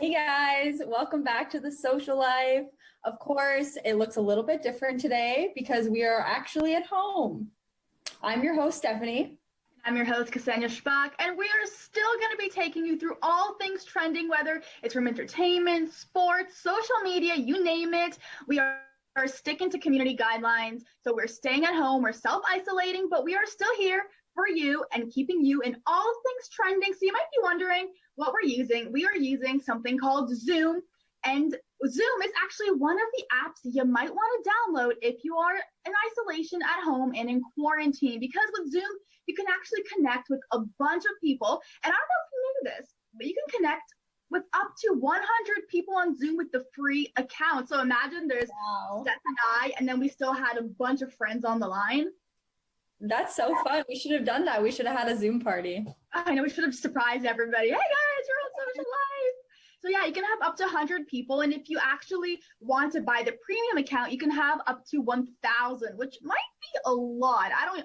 Hey guys, welcome back to the social life. Of course, it looks a little bit different today because we are actually at home. I'm your host, Stephanie. I'm your host, Ksenia Schbach, and we are still going to be taking you through all things trending, whether it's from entertainment, sports, social media, you name it. We are sticking to community guidelines, so we're staying at home, we're self-isolating, but we are still here for you and keeping you in all things trending. So you might be wondering what we're using. We are using something called Zoom, and Zoom is actually one of the apps you might want to download if you are in isolation at home and in quarantine, because with Zoom, you can actually connect with a bunch of people. And I don't know if you knew this, but you can connect with up to 100 people on Zoom with the free account. So imagine there's Steph and I, and then we still had a bunch of friends on the line. That's so fun. We should have done that. We should have had a Zoom party. I know, we should have surprised everybody. Hey guys, you're on social life. So yeah, you can have up to 100 people. And if you actually want to buy the premium account, you can have up to 1,000, which might be a lot. I don't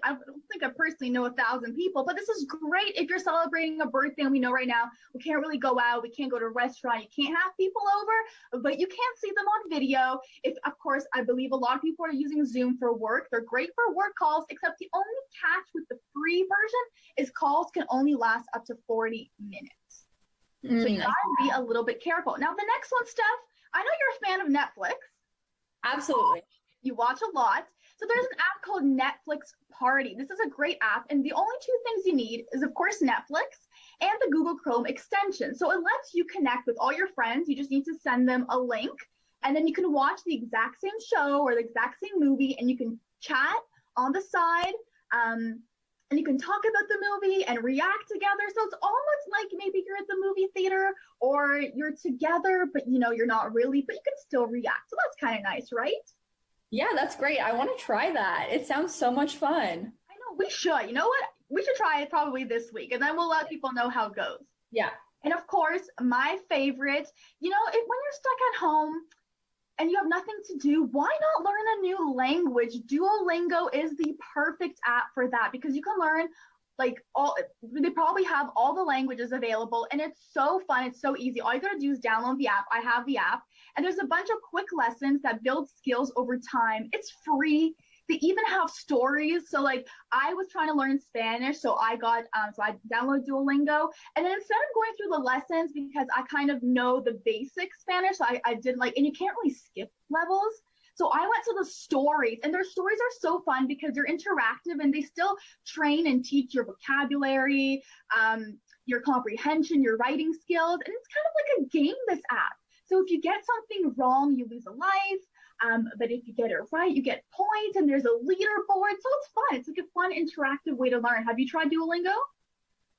think I personally know 1,000 people, but this is great if you're celebrating a birthday. And we know right now we can't really go out. We can't go to a restaurant. You can't have people over, but you can see them on video. If, of course, I believe a lot of people are using Zoom for work. They're great for work calls, except the only catch with the free version is calls can only last up to 40 minutes. So you gotta be a little bit careful. Now, the next one, Steph, I know you're a fan of Netflix. Absolutely. You watch a lot. So there's an app called Netflix Party. This is a great app, and the only two things you need is, of course, Netflix and the Google Chrome extension. So it lets you connect with all your friends. You just need to send them a link, and then you can watch the exact same show or the exact same movie, and you can chat on the side. And you can talk about the movie and react together. So it's almost like maybe you're at the movie theater or you're together, but you're not really, but you can still react. So that's kind of nice, right? Yeah, that's great. I want to try that. It sounds so much fun. I know, we should. You know what? We should try it probably this week, and then we'll let people know how it goes. Yeah. And of course, my favorite, when you're stuck at home, and you have nothing to do, why not learn a new language? Duolingo is the perfect app for that, because you can learn they probably have all the languages available, and it's so fun. It's so easy. All you gotta do is download the app. I have the app, and there's a bunch of quick lessons that build skills over time. It's free. They even have stories. So I was trying to learn Spanish, so I downloaded Duolingo, and then instead of going through the lessons, because I kind of know the basic Spanish, so I did and you can't really skip levels. So I went to the stories, and their stories are so fun because they're interactive, and they still train and teach your vocabulary, your comprehension, your writing skills, and it's kind of like a game, this app. So if you get something wrong, you lose a life. But if you get it right, you get points, and there's a leaderboard. So it's fun. It's like a fun, interactive way to learn. Have you tried Duolingo?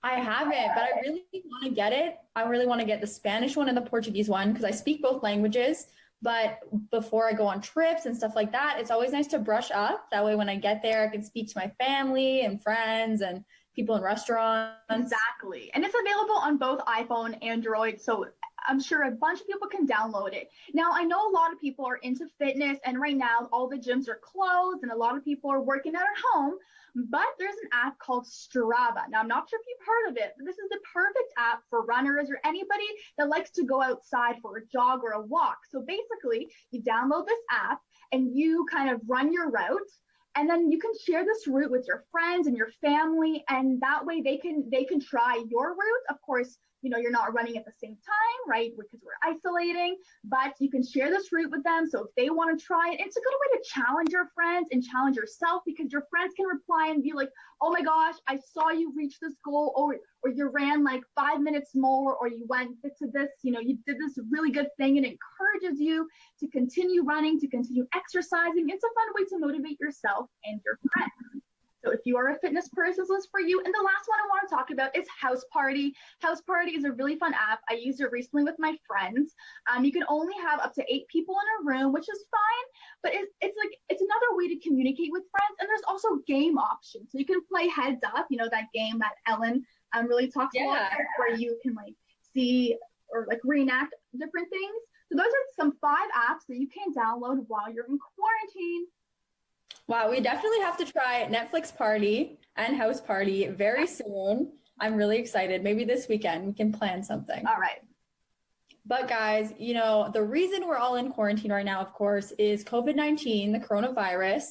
I haven't, but I really want to get it. I really want to get the Spanish one and the Portuguese one because I speak both languages. But before I go on trips and stuff like that, it's always nice to brush up. That way, when I get there, I can speak to my family and friends and people in restaurants. Exactly. And it's available on both iPhone and Android. So I'm sure a bunch of people can download it. Now, I know a lot of people are into fitness, and right now all the gyms are closed and a lot of people are working out at home, but there's an app called Strava. Now, I'm not sure if you've heard of it, but this is the perfect app for runners or anybody that likes to go outside for a jog or a walk. So basically, you download this app and you kind of run your route, and then you can share this route with your friends and your family, and that way they can try your route. Of course, you're not running at the same time, right? Because we're isolating, but you can share this route with them. So if they want to try it, it's a good way to challenge your friends and challenge yourself, because your friends can reply and be like, oh my gosh, I saw you reach this goal, or you ran 5 minutes more, or you went to this, you did this really good thing, and it encourages you to continue running, to continue exercising. It's a fun way to motivate yourself and your friends. So if you are a fitness person, this is for you. And the last one I want to talk about is House Party. House Party is a really fun app. I used it recently with my friends. You can only have up to 8 people in a room, which is fine, but it's another way to communicate with friends. And there's also game options. So you can play Heads Up, that game that Ellen really talks about, where you can see or reenact different things. So those are some 5 apps that you can download while you're in quarantine. Wow, we definitely have to try Netflix Party and House Party very soon. I'm really excited. Maybe this weekend we can plan something. All right. But guys, you know, the reason we're all in quarantine right now, of course, is COVID-19, the coronavirus.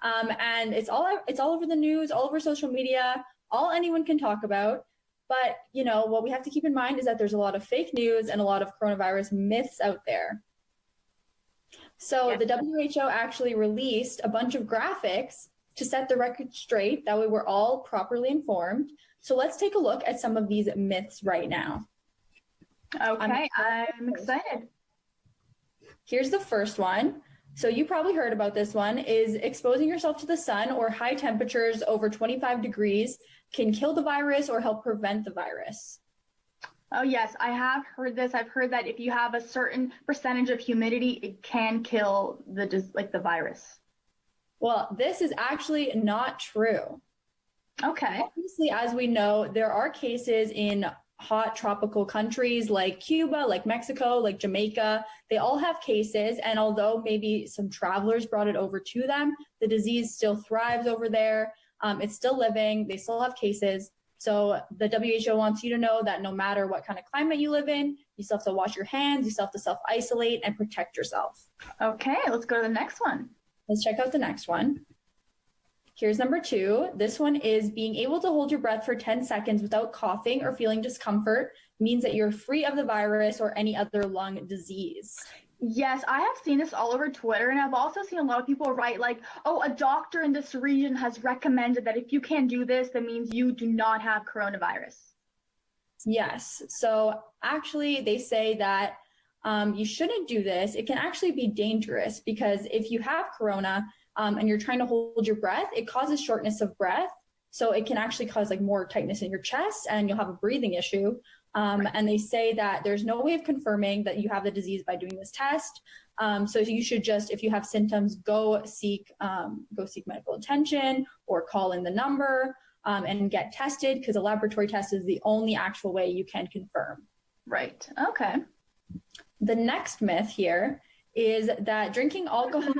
And it's all over the news, all over social media, all anyone can talk about. But, you know, what we have to keep in mind is that there's a lot of fake news and a lot of coronavirus myths out there. So the WHO actually released a bunch of graphics to set the record straight. That way we're all properly informed. So let's take a look at some of these myths right now. Okay, I'm excited. Here's the first one. So you probably heard about this one, is exposing yourself to the sun or high temperatures over 25 degrees can kill the virus or help prevent the virus. Oh, yes, I have heard this. I've heard that if you have a certain percentage of humidity, it can kill the virus. Well, this is actually not true. Okay. Obviously, as we know, there are cases in hot tropical countries like Cuba, like Mexico, like Jamaica. They all have cases. And although maybe some travelers brought it over to them, the disease still thrives over there. It's still living. They still have cases. So the WHO wants you to know that no matter what kind of climate you live in, you still have to wash your hands, you still have to self-isolate and protect yourself. Okay, let's go to the next one. Let's check out the next one. Here's number 2. This one is being able to hold your breath for 10 seconds without coughing or feeling discomfort means that you're free of the virus or any other lung disease. Yes, I have seen this all over Twitter, and I've also seen a lot of people write like, oh, a doctor in this region has recommended that if you can do this, that means you do not have coronavirus. Yes. So actually, they say that you shouldn't do this. It can actually be dangerous because if you have corona and you're trying to hold your breath, it causes shortness of breath. So it can actually cause like more tightness in your chest and you'll have a breathing issue. And they say that there's no way of confirming that you have the disease by doing this test. So you should just, if you have symptoms, go seek medical attention or call in the number and get tested because a laboratory test is the only actual way you can confirm. Right. Okay. The next myth here is that drinking alcohol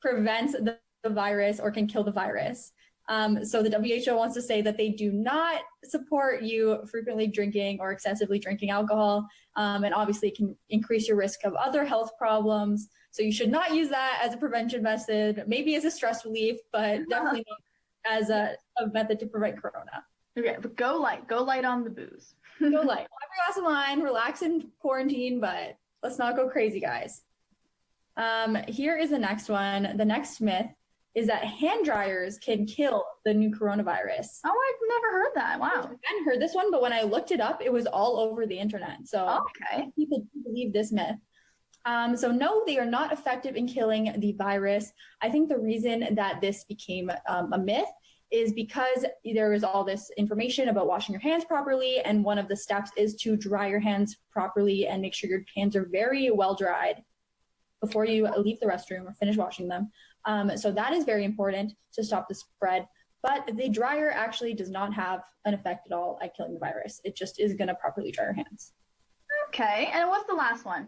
prevents the virus or can kill the virus. So the WHO wants to say that they do not support you frequently drinking or excessively drinking alcohol. And obviously it can increase your risk of other health problems. So you should not use that as a prevention method, maybe as a stress relief, but definitely not as a method to prevent corona. Okay, but go light on the booze. Go light. Have a glass of wine, relax in quarantine, but let's not go crazy, guys. Here is the next one. The next myth is that hand dryers can kill the new coronavirus. Oh, I've never heard that. Wow. I hadn't heard this one, but when I looked it up, it was all over the internet. So okay. People believe this myth. So no, they are not effective in killing the virus. I think the reason that this became a myth is because there is all this information about washing your hands properly. And one of the steps is to dry your hands properly and make sure your hands are very well dried before you leave the restroom or finish washing them. So that is very important to stop the spread. But the dryer actually does not have an effect at all at killing the virus. It just is going to properly dry your hands. Okay. And what's the last one?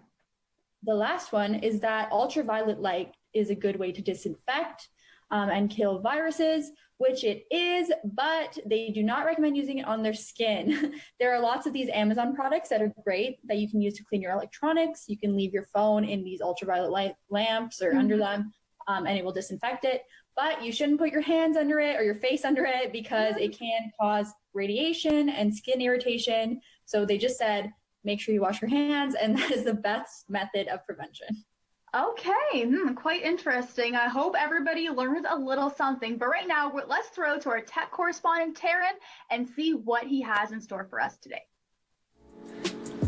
The last one is that ultraviolet light is a good way to disinfect and kill viruses, which it is, but they do not recommend using it on their skin. There are lots of these Amazon products that are great that you can use to clean your electronics. You can leave your phone in these ultraviolet light lamps or under them, and it will disinfect it. But you shouldn't put your hands under it or your face under it because it can cause radiation and skin irritation. So they just said, make sure you wash your hands, and that is the best method of prevention. Okay, quite interesting. I hope everybody learns a little something. But right now, let's throw to our tech correspondent, Taryn, and see what he has in store for us today.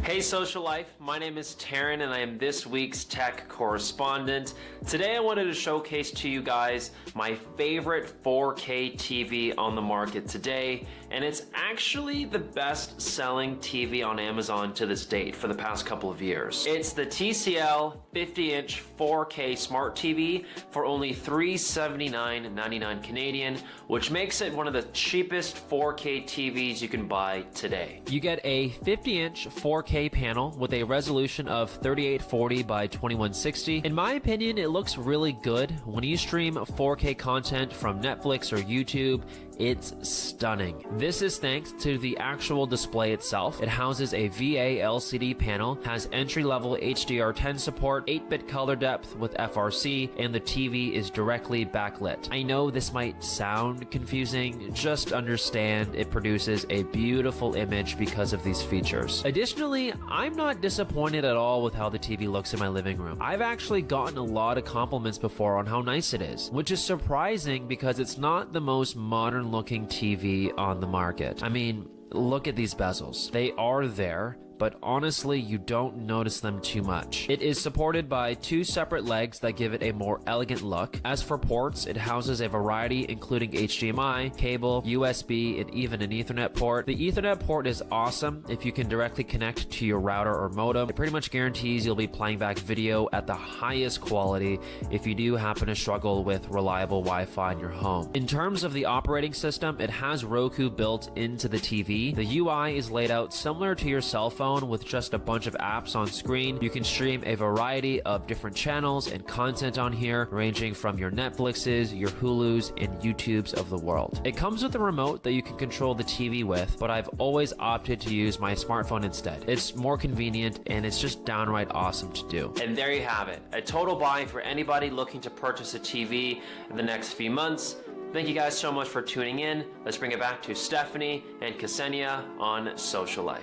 Hey Social Life, my name is Taryn and I am this week's tech correspondent. Today I wanted to showcase to you guys my favorite 4K TV on the market today, and it's actually the best selling TV on Amazon to this date for the past couple of years. It's the TCL 50-inch 4K smart TV for only $379.99 Canadian, which makes it one of the cheapest 4K TVs you can buy today. You get a 50-inch 4K panel with a resolution of 3840 by 2160. In my opinion, it looks really good. When you stream 4K content from Netflix or YouTube, it's stunning. This is thanks to the actual display itself. It houses a VA LCD panel, has entry-level HDR10 support, 8-bit color depth with FRC, and the TV is directly backlit. I know this might sound confusing, just understand it produces a beautiful image because of these features. Additionally, I'm not disappointed at all with how the TV looks in my living room. I've actually gotten a lot of compliments before on how nice it is, which is surprising because it's not the most modern looking TV on the market. I mean, look at these bezels. They are there, but honestly, you don't notice them too much. It is supported by 2 separate legs that give it a more elegant look. As for ports, it houses a variety including HDMI, cable, USB, and even an Ethernet port. The Ethernet port is awesome if you can directly connect to your router or modem. It pretty much guarantees you'll be playing back video at the highest quality if you do happen to struggle with reliable Wi-Fi in your home. In terms of the operating system, it has Roku built into the TV. The UI is laid out similar to your cell phone with just a bunch of apps on screen. You can stream a variety of different channels and content on here, ranging from your Netflixes, your Hulus, and YouTubes of the world. It comes with a remote that you can control the TV with, but I've always opted to use my smartphone instead. It's more convenient and it's just downright awesome to do. And there you have it, a total buy for anybody looking to purchase a TV in the next few months. Thank you guys so much for tuning in. Let's bring it back to Stephanie and Ksenia on Social Life.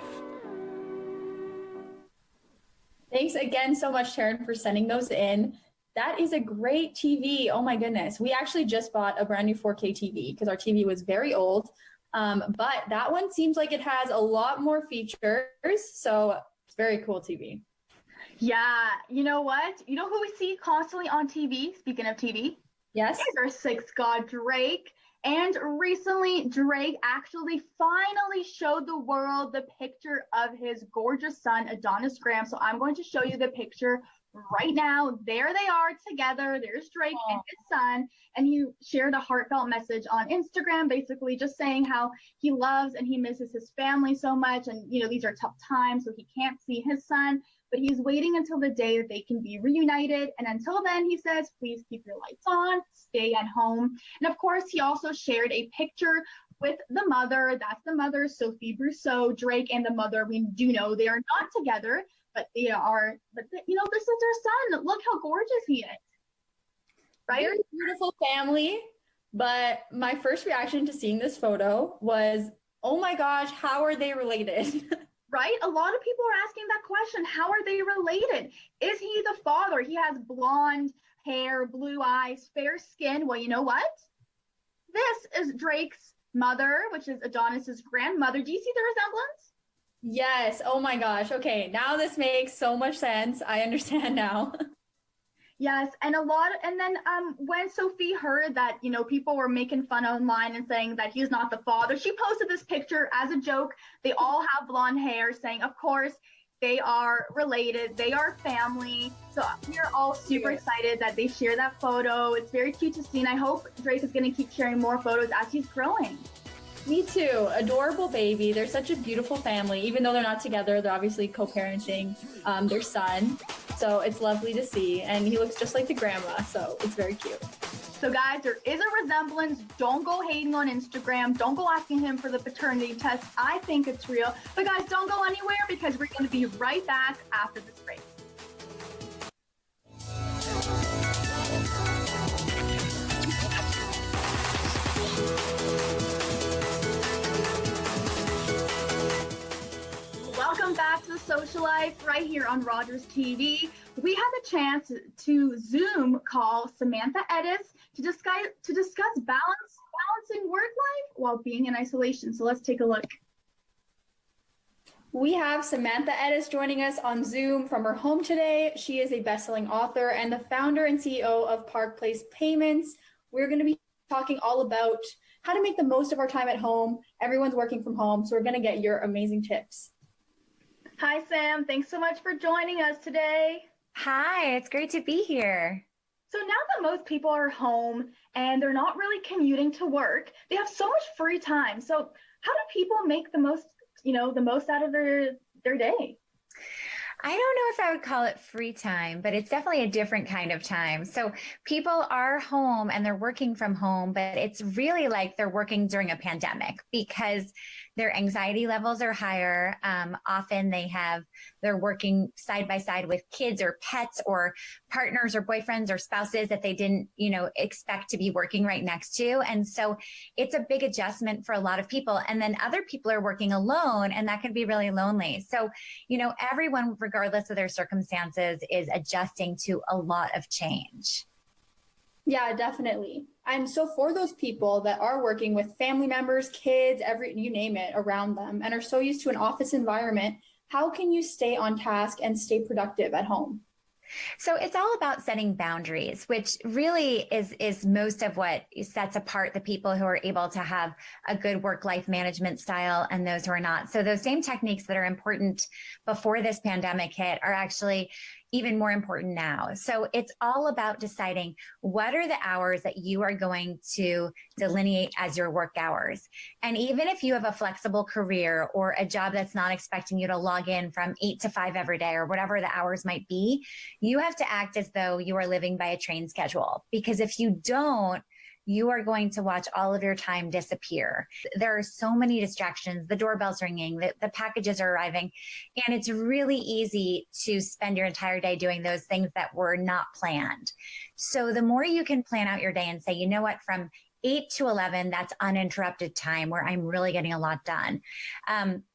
Thanks again so much, Taryn, for sending those in. That is a great TV. Oh my goodness. We actually just bought a brand new 4K TV because our TV was very old. But that one seems like it has a lot more features. So it's very cool TV. Yeah, you know what? You know who we see constantly on TV? Speaking of TV, yes, is our sixth god, Drake. And recently, Drake actually finally showed the world the picture of his gorgeous son, Adonis Graham. So I'm going to show you the picture right now. There they are together. There's Drake and his son. And he shared a heartfelt message on Instagram, basically just saying how he loves and he misses his family so much. And, you know, these are tough times, so he can't see his son. But he's waiting until the day that they can be reunited. And until then, he says, please keep your lights on, stay at home. And of course, he also shared a picture with the mother. That's the mother, Sophie Brousseau. Drake and the mother, we do know they are not together, but they are, you know, this is their son. Look how gorgeous he is. Right? Very beautiful family. But my first reaction to seeing this photo was, oh my gosh, how are they related? Right? A lot of people are asking that question. How are they related? Is he the father? He has blonde hair, blue eyes, fair skin. Well, you know what? This is Drake's mother, which is Adonis's grandmother. Do you see the resemblance? Yes. Oh my gosh. Okay. Now this makes so much sense. I understand now. Yes, and then when Sophie heard that, you know, people were making fun online and saying that he's not the father, she posted this picture as a joke. They all have blonde hair, saying, of course, they are related, they are family. So we're all super excited that they share that photo. It's very cute to see, and I hope Drake is going to keep sharing more photos as he's growing. Me too. Adorable baby. They're such a beautiful family. Even though they're not together, they're obviously co-parenting their son. So it's lovely to see. And he looks just like the grandma. So it's very cute. So guys, there is a resemblance. Don't go hating on Instagram. Don't go asking him for the paternity test. I think it's real. But guys, don't go anywhere because we're going to be right back after this break. Welcome back to the Social Life right here on Rogers TV. We had the chance to Zoom call Samantha Ettus to discuss balancing work life while being in isolation. So let's take a look. We have Samantha Ettus joining us on Zoom from her home today. She is a best-selling author and the founder and CEO of Park Place Payments. We're going to be talking all about how to make the most of our time at home. Everyone's working from home, so we're going to get your amazing tips. Hi, Sam. Thanks so much for joining us today. Hi, it's great to be here. So now that most people are home and they're not really commuting to work, they have so much free time. So how do people make the most out of their day? I don't know if I would call it free time, but it's definitely a different kind of time. So people are home and they're working from home, but it's really like they're working during a pandemic because their anxiety levels are higher. Often they're working side by side with kids or pets or partners or boyfriends or spouses that they didn't, expect to be working right next to. And so it's a big adjustment for a lot of people. And then other people are working alone, and that can be really lonely. So, everyone, regardless of their circumstances, is adjusting to a lot of change. Yeah, definitely. And so for those people that are working with family members, kids, you name it around them and are so used to an office environment, how can you stay on task and stay productive at home? So it's all about setting boundaries, which really is most of what sets apart the people who are able to have a good work-life management style and those who are not. So those same techniques that are important before this pandemic hit are actually even more important now. So it's all about deciding what are the hours that you are going to delineate as your work hours. And even if you have a flexible career or a job that's not expecting you to log in from 8 to 5 every day or whatever the hours might be, you have to act as though you are living by a train schedule. Because if you don't, you are going to watch all of your time disappear. There are so many distractions. The doorbell's ringing, the packages are arriving, and it's really easy to spend your entire day doing those things that were not planned. So the more you can plan out your day and say, you know what, from 8 to 11, that's uninterrupted time where I'm really getting a lot done.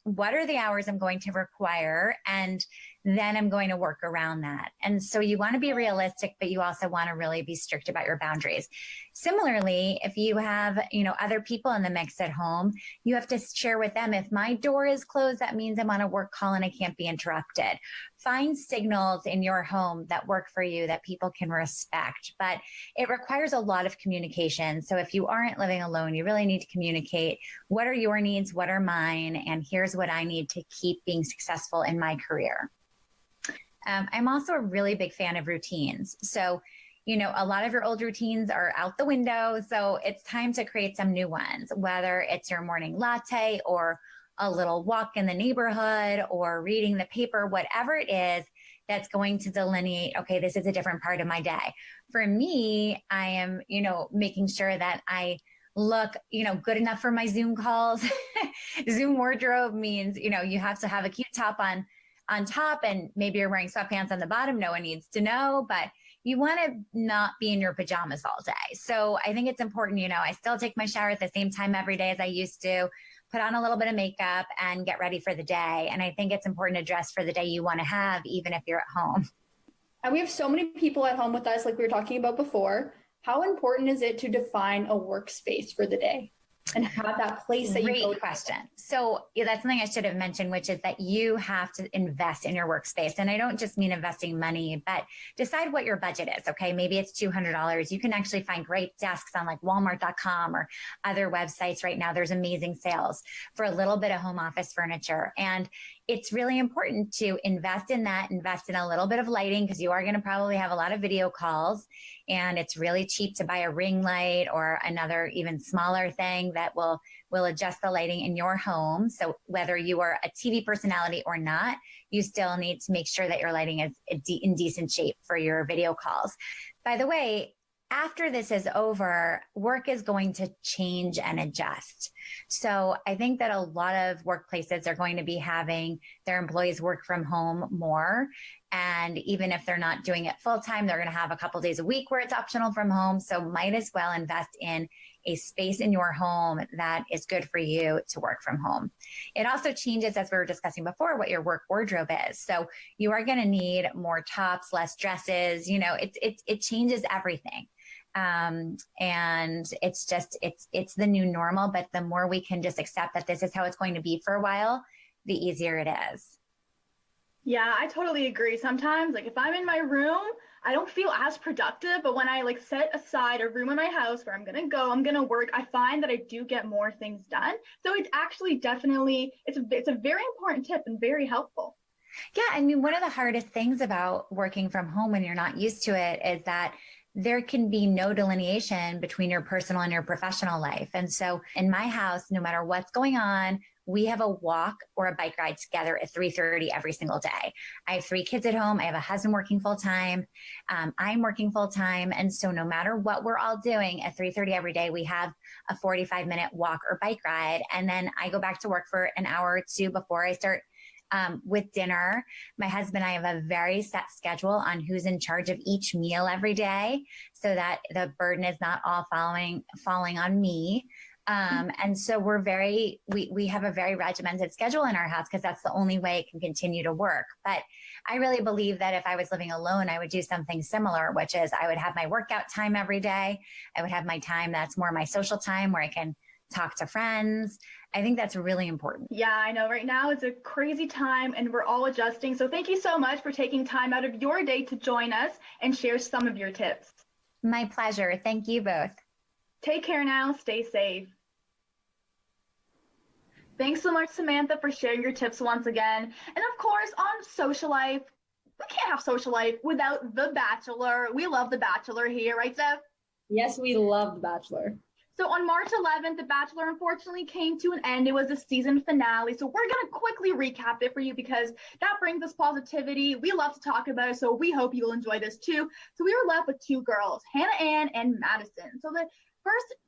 What are the hours I'm going to require? And then I'm going to work around that. And so you want to be realistic, but you also want to really be strict about your boundaries. Similarly, if you have, other people in the mix at home, you have to share with them, if my door is closed, that means I'm on a work call and I can't be interrupted. Find signals in your home that work for you that people can respect, but it requires a lot of communication. So if you aren't living alone, you really need to communicate what are your needs, what are mine, and here's what I need to keep being successful in my career. I'm also a really big fan of routines. So, a lot of your old routines are out the window. So it's time to create some new ones, whether it's your morning latte or a little walk in the neighborhood or reading the paper, whatever it is that's going to delineate, okay, this is a different part of my day. For me, I am, making sure that I look, good enough for my Zoom calls. Zoom wardrobe means, you have to have a cute top on top, and maybe you're wearing sweatpants on the bottom. No one needs to know, but you want to not be in your pajamas all day. So I think it's important, I still take my shower at the same time every day as I used to, put on a little bit of makeup and get ready for the day. And I think it's important to dress for the day you want to have, even if you're at home. And we have so many people at home with us, like we were talking about before. How important is it to define a workspace for the day and have that place that you go to? Great question. So that's something I should have mentioned, which is that you have to invest in your workspace. And I don't just mean investing money, but decide what your budget is. Okay. Maybe it's $200. You can actually find great desks on like Walmart.com or other websites right now. There's amazing sales for a little bit of home office furniture. And it's really important to invest in that, invest in a little bit of lighting, because you are going to probably have a lot of video calls, and it's really cheap to buy a ring light or another even smaller thing that will adjust the lighting in your home. So whether you are a TV personality or not, you still need to make sure that your lighting is in decent shape for your video calls. By the way, after this is over, work is going to change and adjust. So I think that a lot of workplaces are going to be having their employees work from home more. And even if they're not doing it full time, they're going to have a couple days a week where it's optional from home. So might as well invest in a space in your home that is good for you to work from home. It also changes, as we were discussing before, what your work wardrobe is. So you are going to need more tops, less dresses. It changes everything. And it's the new normal, but the more we can just accept that this is how it's going to be for a while, the easier it is. Yeah, I totally agree. Sometimes, like if I'm in my room, I don't feel as productive, but when I set aside a room in my house where I'm going to work, I find that I do get more things done. So it's actually definitely, it's a very important tip and very helpful. Yeah. I mean, one of the hardest things about working from home when you're not used to it is that there can be no delineation between your personal and your professional life. And so in my house, no matter what's going on, we have a walk or a bike ride together at 3:30 every single day. I have 3 kids at home. I have a husband working full time. I'm working full time. And so no matter what we're all doing at 3:30 every day, we have a 45-minute walk or bike ride. And then I go back to work for an hour or two before I start with dinner. My husband and I have a very set schedule on who's in charge of each meal every day so that the burden is not all falling on me. And so we have a very regimented schedule in our house because that's the only way it can continue to work. But I really believe that if I was living alone, I would do something similar, which is I would have my workout time every day. I would have my time that's more my social time where I can talk to friends. I think that's really important. Yeah, I know right now it's a crazy time and we're all adjusting. So thank you so much for taking time out of your day to join us and share some of your tips. My pleasure. Thank you both. Take care now. Stay safe. Thanks so much, Samantha, for sharing your tips once again. And of course, on social life, we can't have social life without The Bachelor. We love The Bachelor here, right, Steph? Yes, we love The Bachelor. So on March 11th, The Bachelor unfortunately came to an end. It was the season finale. So we're going to quickly recap it for you because that brings us positivity. We love to talk about it, so we hope you'll enjoy this too. So we were left with 2 girls, Hannah Ann and Madison. So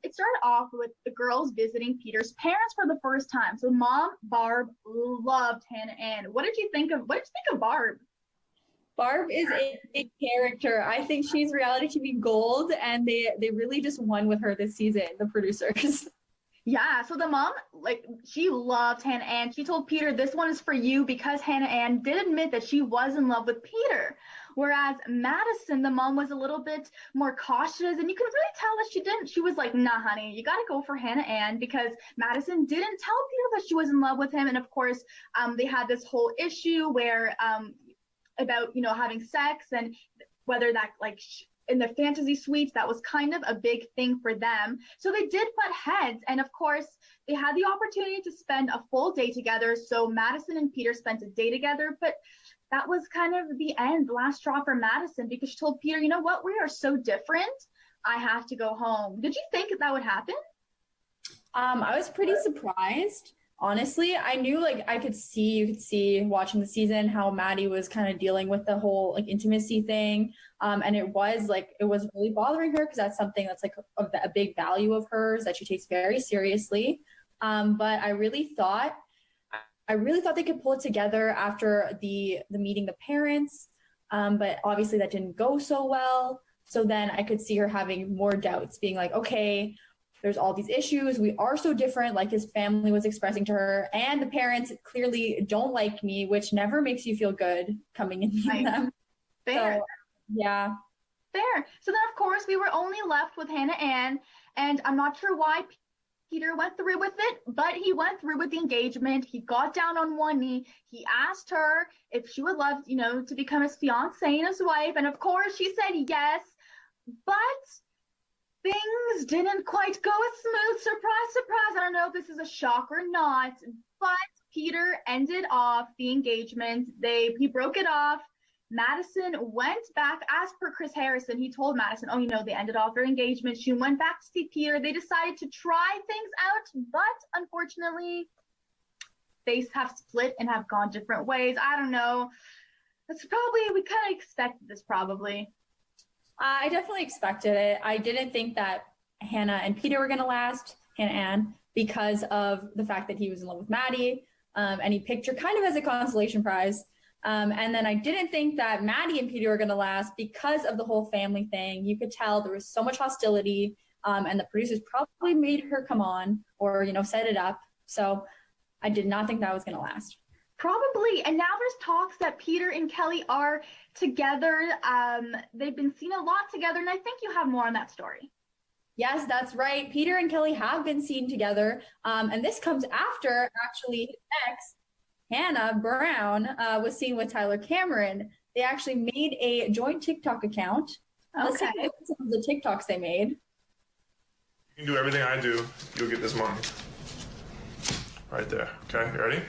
it started off with the girls visiting Peter's parents for the first time. So Mom Barb loved Hannah Ann. What did you think of Barb? Barb is a big character. I think she's reality TV gold, and they really just won with her this season, the producers. Yeah, so the mom, she loved Hannah Ann. She told Peter, this one is for you, because Hannah Ann did admit that she was in love with Peter. Whereas Madison, the mom, was a little bit more cautious, and you could really tell that she didn't. She was like, nah, honey, you got to go for Hannah Ann, because Madison didn't tell Peter that she was in love with him. And of course, they had this whole issue where about, having sex, and whether that in the fantasy suites, that was kind of a big thing for them. So they did butt heads. And of course, they had the opportunity to spend a full day together. So Madison and Peter spent a day together, but that was kind of the end, the last straw for Madison, because she told Peter, you know what, we are so different. I have to go home. Did you think that would happen? I was pretty surprised. Honestly, I knew you could see watching the season how Maddie was kind of dealing with the whole intimacy thing. And it was really bothering her because that's something that's a big value of hers that she takes very seriously. But I really thought they could pull it together after the meeting the parents. But obviously that didn't go so well. So then I could see her having more doubts, being like, okay, there's all these issues. We are so different, like his family was expressing to her. And the parents clearly don't like me, which never makes you feel good coming in from them. Fair. So, yeah. Fair. So then, of course, we were only left with Hannah Ann. And I'm not sure why Peter went through with it, but he went through with the engagement. He got down on one knee. He asked her if she would love, to become his fiancée and his wife. And of course, she said yes. But things didn't quite go as smooth. Surprise, surprise. I don't know if this is a shock or not, but Peter ended off the engagement. He broke it off. Madison went back, as per Chris Harrison. He told Madison, they ended off their engagement. She went back to see Peter. They decided to try things out, but unfortunately, they have split and have gone different ways. I don't know. We kind of expected this probably. I definitely expected it. I didn't think that Hannah and Peter were going to last, Hannah Ann, because of the fact that he was in love with Maddie, and he picked her kind of as a consolation prize. And then I didn't think that Maddie and Peter were going to last because of the whole family thing. You could tell there was so much hostility, and the producers probably made her come on or, set it up. So I did not think that was going to last. Probably. And now there's talks that Peter and Kelly are together. They've been seen a lot together, and I think you have more on that story. Yes, that's right. Peter and Kelly have been seen together. And this comes after actually his ex, Hannah Brown, was seen with Tyler Cameron. They actually made a joint TikTok account. Okay. Let's take a look at some of the TikToks they made. You can do everything I do, you'll get this money. Right there. Okay, you ready?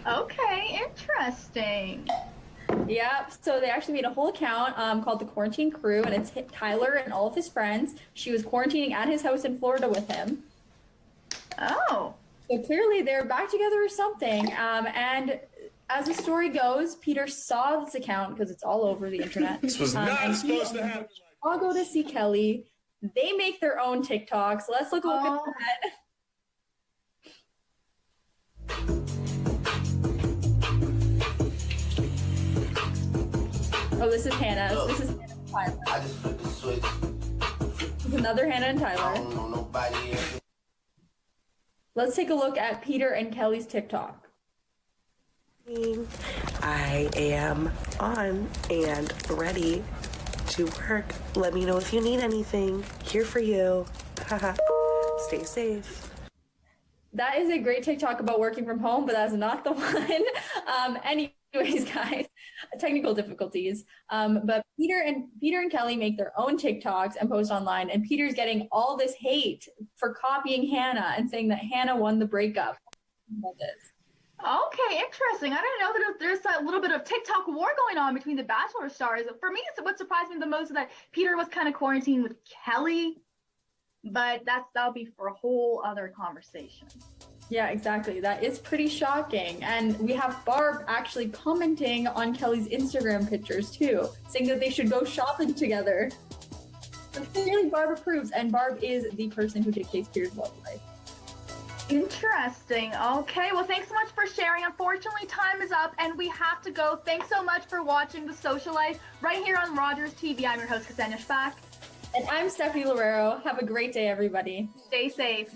Okay, interesting. Yep. So they actually made a whole account called the Quarantine Crew, and it's Tyler and all of his friends. She was quarantining at his house in Florida with him. Oh. So clearly they're back together or something. And as the story goes, Peter saw this account because it's all over the internet. This was not supposed to happen. I'll go to see Kelly. They make their own TikToks. Let's look at that. Oh, this is Hannah. This is Hannah and Tyler. I just flipped the switch. This is another Hannah and I Tyler. don't know nobody else. Let's take a look at Peter and Kelly's TikTok. I am on and ready to work. Let me know if you need anything. Here for you. Haha. Stay safe. That is a great TikTok about working from home, but that's not the one. Anyways, guys, technical difficulties. But Peter and Kelly make their own TikToks and post online, and Peter's getting all this hate for copying Hannah and saying that Hannah won the breakup. Okay, interesting. I didn't know that there's a little bit of TikTok war going on between the Bachelor stars. For me, what surprised me the most is that Peter was kind of quarantined with Kelly, but that'll be for a whole other conversation. Yeah, exactly. That is pretty shocking. And we have Barb actually commenting on Kelly's Instagram pictures too, saying that they should go shopping together. So clearly Barb approves, and Barb is the person who dictates Peter's love life. Interesting. Okay, well, thanks so much for sharing. Unfortunately, time is up and we have to go. Thanks so much for watching The Social Life right here on Rogers TV. I'm your host, Ksenia Shpak. And I'm Stephanie Lorero. Have a great day, everybody. Stay safe.